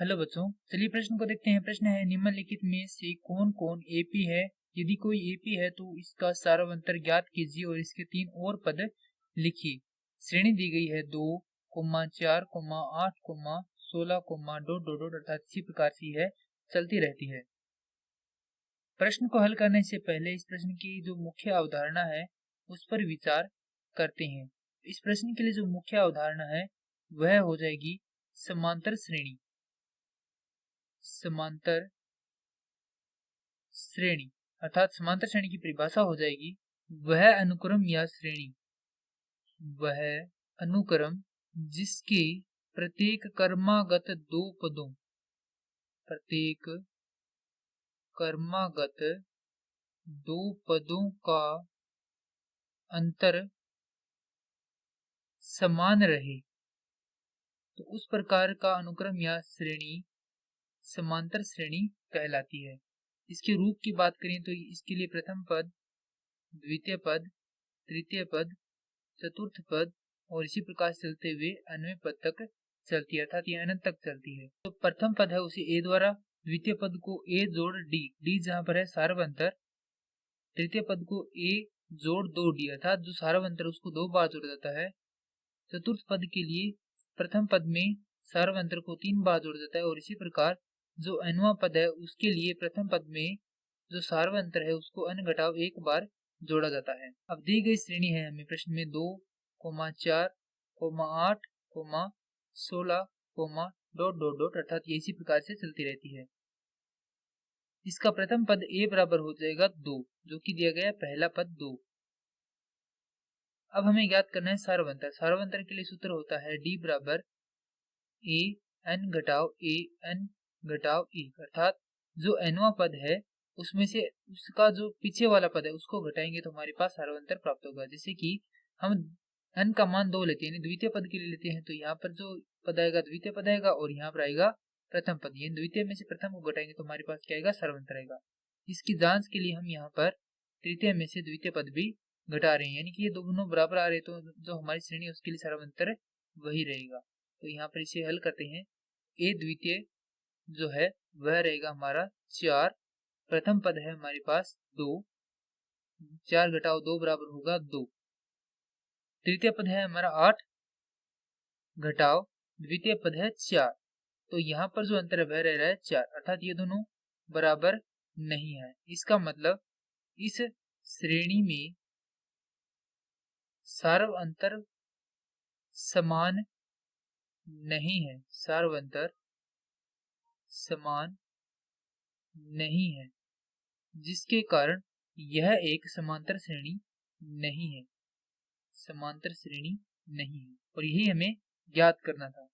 Hello बच्चों, चलिए प्रश्न को देखते हैं। प्रश्न है, निम्नलिखित में से कौन कौन एपी है? यदि कोई एपी है तो इसका सार्वंतर ज्ञात कीजिए और इसके 3 और पद लिखिए। श्रेणी दी गई है 2, 4, 8, 16, डॉट डॉट डॉट, अर्थात इसी प्रकार से है चलती रहती है। प्रश्न को हल करने से पहले इस प्रश्न की जो मुख्य अवधारणा है उस पर विचार करते हैं। इस प्रश्न के लिए जो मुख्य अवधारणा है वह हो जाएगी समांतर श्रेणी। समांतर श्रेणी अर्थात समांतर श्रेणी की परिभाषा हो जाएगी वह अनुक्रम या श्रेणी, वह अनुक्रम जिसके प्रत्येक क्रमागत दो पदों, प्रत्येक क्रमागत दो पदों का अंतर समान रहे, तो उस प्रकार का अनुक्रम या श्रेणी समांतर श्रेणी कहलाती है। इसके रूप की बात करें तो इसके लिए प्रथम पद, द्वितीय पद, तृतीय पद, चतुर्थ पद और इसी प्रकार चलते हुए अन्य पद तक चलती है, अर्थात ये अनंत तक चलती है। तो प्रथम पद है उसे ए द्वारा, द्वितीय पद को ए जोड़ डी, डी जहां पर है सार्वंतर, तृतीय पद को ए जोड़ 2 डी, अर्थात जो सार्वंतर उसको 2 बार जोड़ा जाता है। चतुर्थ पद के लिए प्रथम पद में सार्वंतर को 3 बार जोड़ा जाता है और इसी प्रकार जो nवां पद है उसके लिए प्रथम पद में जो सार्वंतर है उसको n घटाव 1 बार जोड़ा जाता है। अब दी गई श्रेणी है हमें प्रश्न में 2, 4, 8, 16, डॉट डॉट डॉट, अर्थात ये इसी प्रकार से चलती रहती है। इसका प्रथम पद a बराबर हो जाएगा 2, जो कि दिया गया पहला पद 2। अब हमें ज्ञात करना है सार्वंतर। सार्वंतर के लिए सूत्र होता है d बराबर a n घटाव a n घटाव 1, अर्थात जो nवां पद है उसमें से उसका जो पीछे वाला पद है उसको घटाएंगे तो हमारे पास सार्वंतर प्राप्त होगा। जैसे कि हम n का मान 2 लेते हैं, द्वितीय पद के लिए लेते हैं, तो यहाँ पर जो पद आएगा द्वितीय पद आएगा और यहाँ पर आएगा प्रथम पद। यानी द्वितीय में से प्रथम को घटाएंगे तो हमारे पास क्या आएगा? सार्वंतर आएगा। इसकी जांच के लिए हम यहाँ पर तृतीय में से द्वितीय पद भी घटा रहे हैं, यानी कि ये दोनों बराबर आ रहे, तो जो हमारी श्रेणी है उसके लिए सार्वंतर वही रहेगा। तो यहाँ पर इसे हल करते हैं। ए द्वितीय जो है वह रहेगा हमारा 4, प्रथम पद है हमारे पास 2, 4 घटाव 2 बराबर होगा 2, तृतीय पद है हमारा 8 घटाव द्वितीय पद है 4, तो यहाँ पर जो अंतर है वह रह रहा है 4, अर्थात ये दोनों बराबर नहीं है। इसका मतलब इस श्रेणी में सार्वंतर समान नहीं है, सार्वंतर समान नहीं है, जिसके कारण यह एक समांतर श्रेणी नहीं है, समांतर श्रेणी नहीं है। और यही हमें ज्ञात करना था।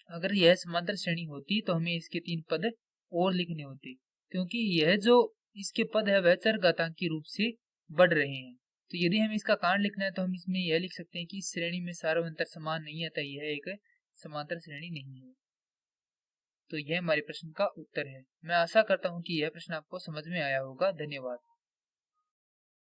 अगर यह समांतर श्रेणी होती तो हमें इसके 3 पद और लिखने होते, क्योंकि यह जो इसके पद है वह चरघातांकी रूप से बढ़ रहे हैं। तो यदि हमें इसका कारण लिखना है तो हम इसमें यह लिख सकते हैं कि इस श्रेणी में सार्वंतर समान नहीं आता, यह एक समांतर श्रेणी नहीं है। तो यह हमारे प्रश्न का उत्तर है। मैं आशा करता हूं कि यह प्रश्न आपको समझ में आया होगा। धन्यवाद।